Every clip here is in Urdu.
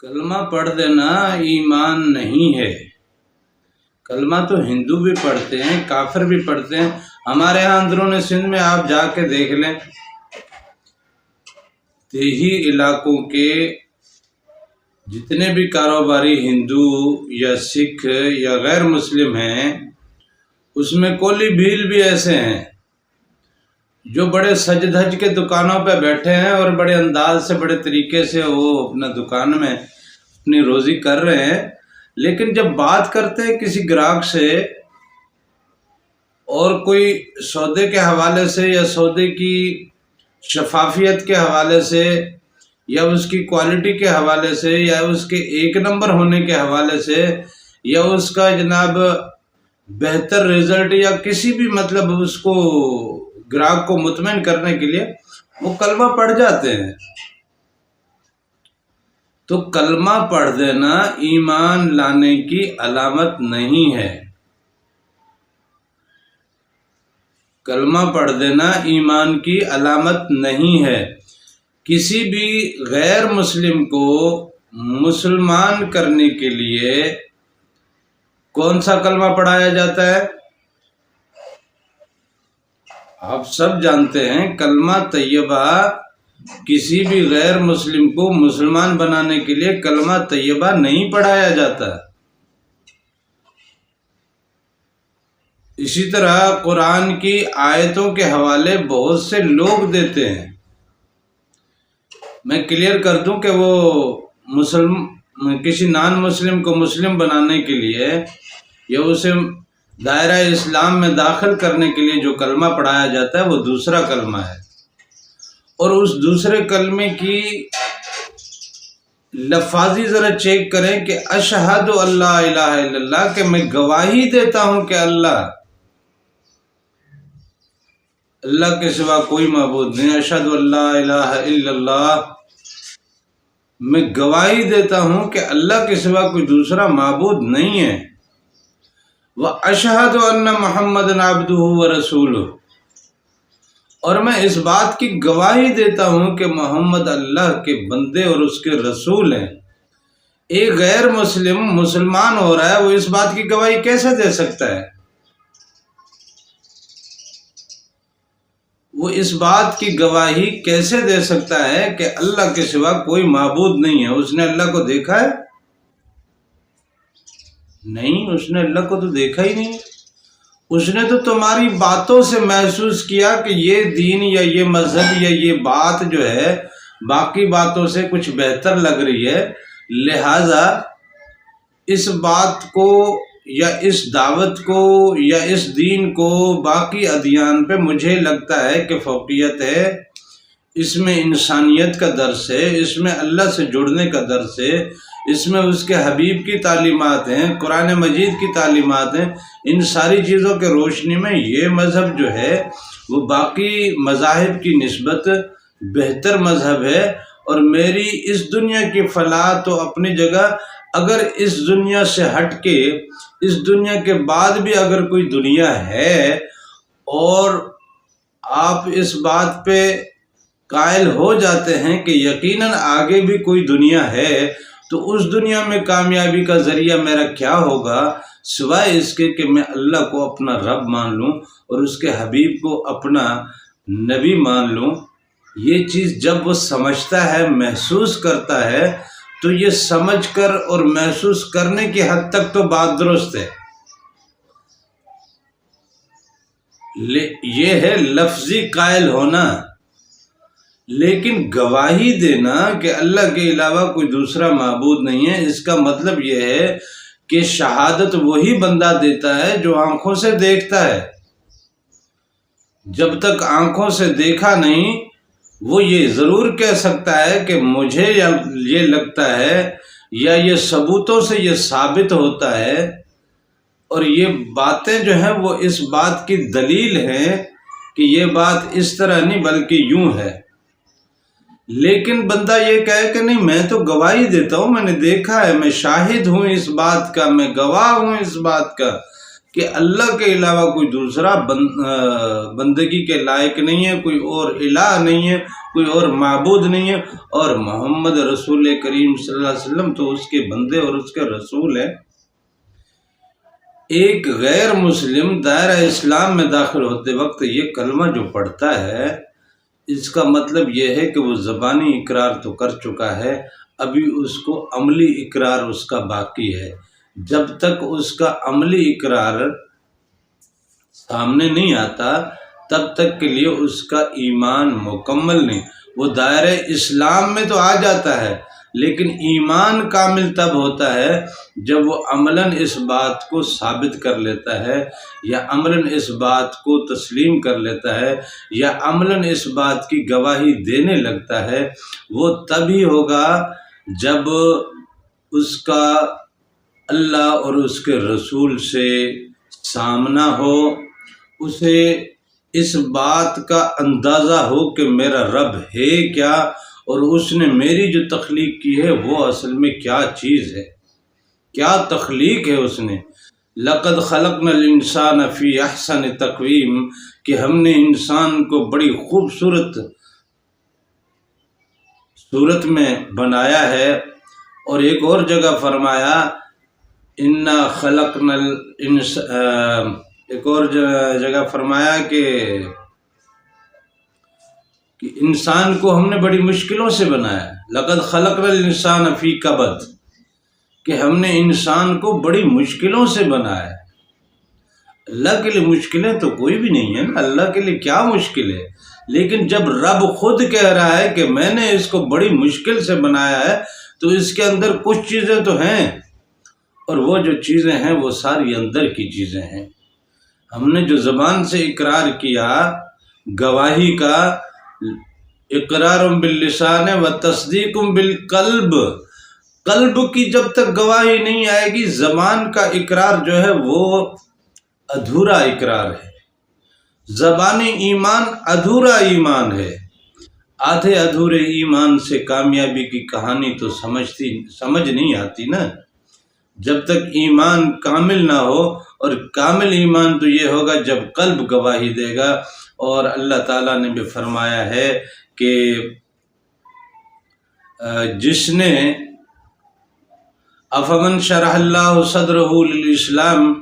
کلمہ پڑھ دینا ایمان نہیں ہے۔ کلمہ تو ہندو بھی پڑھتے ہیں، کافر بھی پڑھتے ہیں۔ ہمارے ہاں اندرون سندھ میں آپ جا کے دیکھ لیں، دیہی علاقوں کے جتنے بھی کاروباری ہندو یا سکھ یا غیر مسلم ہیں، اس میں کولی بھیل بھی ایسے ہیں جو بڑے سج دھج کے دکانوں پہ بیٹھے ہیں اور بڑے انداز سے، بڑے طریقے سے وہ اپنا دکان میں اپنی روزی کر رہے ہیں، لیکن جب بات کرتے ہیں کسی گراہک سے اور کوئی سودے کے حوالے سے یا سودے کی شفافیت کے حوالے سے یا اس کی کوالٹی کے حوالے سے یا اس کے ایک نمبر ہونے کے حوالے سے یا اس کا جناب بہتر رزلٹ یا کسی بھی مطلب اس کو گراہک کو مطمئن کرنے کے لیے وہ کلمہ پڑھ جاتے ہیں، تو کلمہ پڑھ دینا ایمان لانے کی علامت نہیں ہے۔ کلمہ پڑھ دینا ایمان کی علامت نہیں ہے۔ کسی بھی غیر مسلم کو مسلمان کرنے کے لیے کون سا کلمہ پڑھایا جاتا ہے؟ آپ سب جانتے ہیں، کلمہ طیبہ کسی بھی غیر مسلم کو مسلمان بنانے کے لیے کلمہ طیبہ نہیں پڑھایا جاتا۔ اسی طرح قرآن کی آیتوں کے حوالے بہت سے لوگ دیتے ہیں۔ میں کلیئر کر دوں کہ وہ کسی نان مسلم کو مسلم بنانے کے لیے یا اسے دائرہ اسلام میں داخل کرنے کے لیے جو کلمہ پڑھایا جاتا ہے وہ دوسرا کلمہ ہے، اور اس دوسرے کلمے کی لفاظی ذرا چیک کریں کہ اشہد اللہ الہ الا اللہ، کہ میں گواہی دیتا ہوں کہ اللہ کے سوا کوئی معبود نہیں۔ اشہد اللہ الہ الا اللہ، میں گواہی دیتا ہوں کہ اللہ کے سوا کوئی دوسرا معبود نہیں ہے۔ وَأَشْهَدُ أَنَّ مُحَمَّدًا عَبْدُهُ وَرَسُولُهُ، اور میں اس بات کی گواہی دیتا ہوں کہ محمد اللہ کے بندے اور اس کے رسول ہیں۔ ایک غیر مسلم مسلمان ہو رہا ہے، وہ اس بات کی گواہی کیسے دے سکتا ہے؟ وہ اس بات کی گواہی کیسے دے سکتا ہے کہ اللہ کے سوا کوئی معبود نہیں ہے؟ اس نے اللہ کو دیکھا ہے؟ نہیں، اس نے اللہ کو تو دیکھا ہی نہیں۔ اس نے تو تمہاری باتوں سے محسوس کیا کہ یہ دین یا یہ مذہب یا یہ بات جو ہے باقی باتوں سے کچھ بہتر لگ رہی ہے، لہذا اس بات کو یا اس دعوت کو یا اس دین کو باقی ادیان پہ مجھے لگتا ہے کہ فوقیت ہے، اس میں انسانیت کا درس ہے، اس میں اللہ سے جڑنے کا درس ہے، اس میں اس کے حبیب کی تعلیمات ہیں، قرآن مجید کی تعلیمات ہیں۔ ان ساری چیزوں کے روشنی میں یہ مذہب جو ہے وہ باقی مذاہب کی نسبت بہتر مذہب ہے، اور میری اس دنیا کی فلاح تو اپنی جگہ، اگر اس دنیا سے ہٹ کے اس دنیا کے بعد بھی اگر کوئی دنیا ہے اور آپ اس بات پہ قائل ہو جاتے ہیں کہ یقیناً آگے بھی کوئی دنیا ہے، تو اس دنیا میں کامیابی کا ذریعہ میرا کیا ہوگا سوائے اس کے کہ میں اللہ کو اپنا رب مان لوں اور اس کے حبیب کو اپنا نبی مان لوں۔ یہ چیز جب وہ سمجھتا ہے، محسوس کرتا ہے، تو یہ سمجھ کر اور محسوس کرنے کی حد تک تو بات درست ہے۔ یہ ہے لفظی قائل ہونا، لیکن گواہی دینا کہ اللہ کے علاوہ کوئی دوسرا معبود نہیں ہے، اس کا مطلب یہ ہے کہ شہادت وہی بندہ دیتا ہے جو آنکھوں سے دیکھتا ہے۔ جب تک آنکھوں سے دیکھا نہیں، وہ یہ ضرور کہہ سکتا ہے کہ مجھے یہ لگتا ہے یا یہ ثبوتوں سے یہ ثابت ہوتا ہے، اور یہ باتیں جو ہیں وہ اس بات کی دلیل ہیں کہ یہ بات اس طرح نہیں بلکہ یوں ہے۔ لیکن بندہ یہ کہے کہ نہیں، میں تو گواہی دیتا ہوں، میں نے دیکھا ہے، میں شاہد ہوں اس بات کا، میں گواہ ہوں اس بات کا، کہ اللہ کے علاوہ کوئی دوسرا بندگی کے لائق نہیں ہے، کوئی اور الہ نہیں ہے، کوئی اور معبود نہیں ہے، اور محمد رسول کریم صلی اللہ علیہ وسلم تو اس کے بندے اور اس کے رسول ہیں۔ ایک غیر مسلم دائرہ اسلام میں داخل ہوتے وقت یہ کلمہ جو پڑھتا ہے، اس کا مطلب یہ ہے کہ وہ زبانی اقرار تو کر چکا ہے، ابھی اس کو عملی اقرار اس کا باقی ہے۔ جب تک اس کا عملی اقرار سامنے نہیں آتا تب تک کے لیے اس کا ایمان مکمل نہیں۔ وہ دائرہ اسلام میں تو آ جاتا ہے، لیکن ایمان کامل تب ہوتا ہے جب وہ عملاً اس بات کو ثابت کر لیتا ہے، یا عملاً اس بات کو تسلیم کر لیتا ہے، یا عملاً اس بات کی گواہی دینے لگتا ہے۔ وہ تبھی ہوگا جب اس کا اللہ اور اس کے رسول سے سامنا ہو، اسے اس بات کا اندازہ ہو کہ میرا رب ہے کیا، اور اس نے میری جو تخلیق کی ہے وہ اصل میں کیا چیز ہے، کیا تخلیق ہے اس نے۔ لقد خلقنا الانسان فی احسن تقویم، کہ ہم نے انسان کو بڑی خوبصورت صورت میں بنایا ہے۔ اور ایک اور جگہ فرمایا انا خلقنا ایک اور جگہ فرمایا کہ انسان کو ہم نے بڑی مشکلوں سے بنایا۔ لقد خلقنا الانسان فی کبد، کہ ہم نے انسان کو بڑی مشکلوں سے بنایا۔ اللہ کے لیے مشکلیں تو کوئی بھی نہیں ہے نا، اللہ کے لیے کیا مشکل ہے؟ لیکن جب رب خود کہہ رہا ہے کہ میں نے اس کو بڑی مشکل سے بنایا ہے، تو اس کے اندر کچھ چیزیں تو ہیں، اور وہ جو چیزیں ہیں وہ ساری اندر کی چیزیں ہیں۔ ہم نے جو زبان سے اقرار کیا، گواہی کا، اقرار باللسان و تصدیق بالقلب، قلب کی جب تک گواہی نہیں آئے گی، زبان کا اقرار جو ہے وہ ادھورا اقرار ہے۔ زبانی ایمان ادھورا ایمان ہے۔ آدھے ادھورے ایمان سے کامیابی کی کہانی تو سمجھ نہیں آتی نا۔ جب تک ایمان کامل نہ ہو، اور کامل ایمان تو یہ ہوگا جب قلب گواہی دے گا۔ اور اللہ تعالیٰ نے بھی فرمایا ہے کہ جس نے افمن شرح اللہ صدرہ للاسلام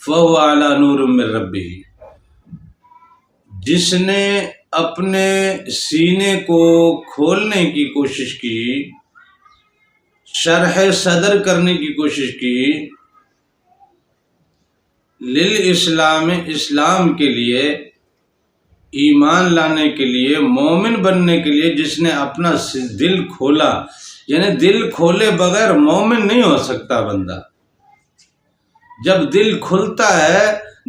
فہو علی نور من ربہ، جس نے اپنے سینے کو کھولنے کی کوشش کی، شرح صدر کرنے کی کوشش کی، للاسلام، اسلام کے لیے، ایمان لانے کے لیے، مومن بننے کے لیے، جس نے اپنا دل کھولا، یعنی دل کھولے بغیر مومن نہیں ہو سکتا بندہ۔ جب دل کھلتا ہے،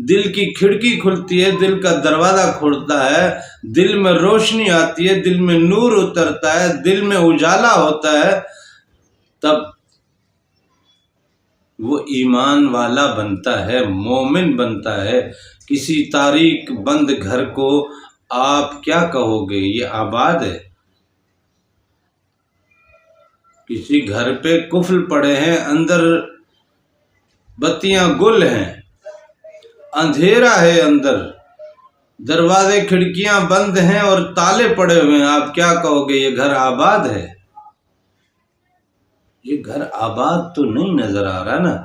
دل کی کھڑکی کھلتی ہے، دل کا دروازہ کھلتا ہے، دل میں روشنی آتی ہے، دل میں نور اترتا ہے، دل میں اجالا ہوتا ہے، تب وہ ایمان والا بنتا ہے، مومن بنتا ہے۔ کسی تاریک بند گھر کو آپ کیا کہو گے؟ یہ آباد ہے۔ کسی گھر پہ قفل پڑے ہیں، اندر بتیاں گل ہیں، اندھیرا ہے، اندر دروازے کھڑکیاں بند ہیں اور تالے پڑے ہوئے ہیں، آپ کیا کہو گے؟ یہ گھر آباد ہے؟ یہ گھر آباد تو نہیں نظر آ رہا نا۔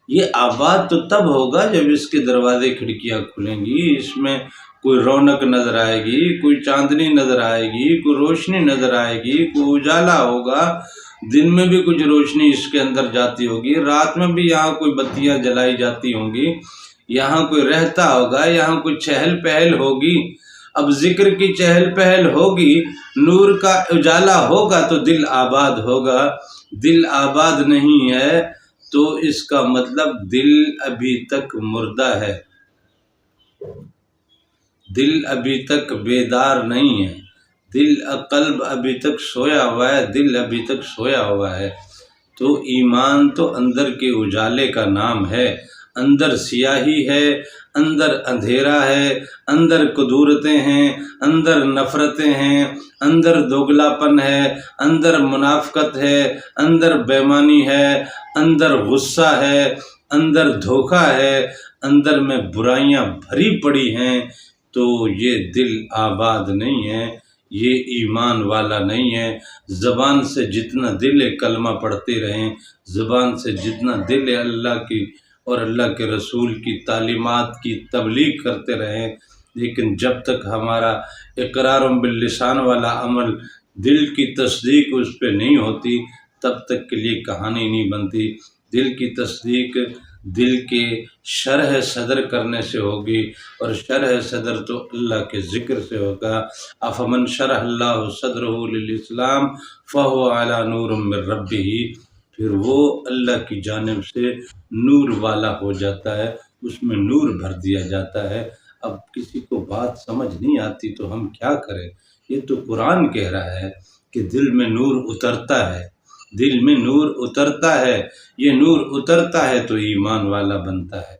یہ آباد تو تب ہوگا جب اس کے دروازے کھڑکیاں کھلیں گی، اس میں کوئی رونق نظر آئے گی، کوئی چاندنی نظر آئے گی، کوئی روشنی نظر آئے گی، کوئی اجالا ہوگا۔ دن میں بھی کچھ روشنی اس کے اندر جاتی ہوگی، رات میں بھی یہاں کوئی بتیاں جلائی جاتی ہوں گی، یہاں کوئی رہتا ہوگا، یہاں کوئی چہل پہل ہوگی۔ اب ذکر کی چہل پہل ہوگی، نور کا اجالا ہوگا تو دل آباد ہوگا۔ دل آباد نہیں ہے تو اس کا مطلب دل ابھی تک مردہ ہے، دل ابھی تک بیدار نہیں ہے، قلب ابھی تک سویا ہوا ہے، دل ابھی تک سویا ہوا ہے۔ تو ایمان تو اندر کے اجالے کا نام ہے۔ اندر سیاہی ہے، اندر اندھیرا ہے، اندر کدورتیں ہیں، اندر نفرتیں ہیں، اندر دوگلاپن ہے، اندر منافقت ہے، اندر بےمانی ہے، اندر غصہ ہے، اندر دھوکہ ہے، اندر میں برائیاں بھری پڑی ہیں، تو یہ دل آباد نہیں ہے، یہ ایمان والا نہیں ہے۔ زبان سے جتنا دل ہے کلمہ پڑھتے رہیں، زبان سے جتنا دل ہے اللہ کی اور اللہ کے رسول کی تعلیمات کی تبلیغ کرتے رہیں، لیکن جب تک ہمارا اقرار باللسان والا عمل، دل کی تصدیق اس پہ نہیں ہوتی، تب تک کے لیے کہانی نہیں بنتی۔ دل کی تصدیق دل کے شرح صدر کرنے سے ہوگی، اور شرح صدر تو اللہ کے ذکر سے ہوگا۔ افمن شرح اللہ صدرہ للاسلام فہو علی نور من ربہ، پھر وہ اللہ کی جانب سے نور والا ہو جاتا ہے، اس میں نور بھر دیا جاتا ہے۔ اب کسی کو بات سمجھ نہیں آتی تو ہم کیا کریں؟ یہ تو قرآن کہہ رہا ہے کہ دل میں نور اترتا ہے، دل میں نور اترتا ہے، یہ نور اترتا ہے تو ایمان والا بنتا ہے۔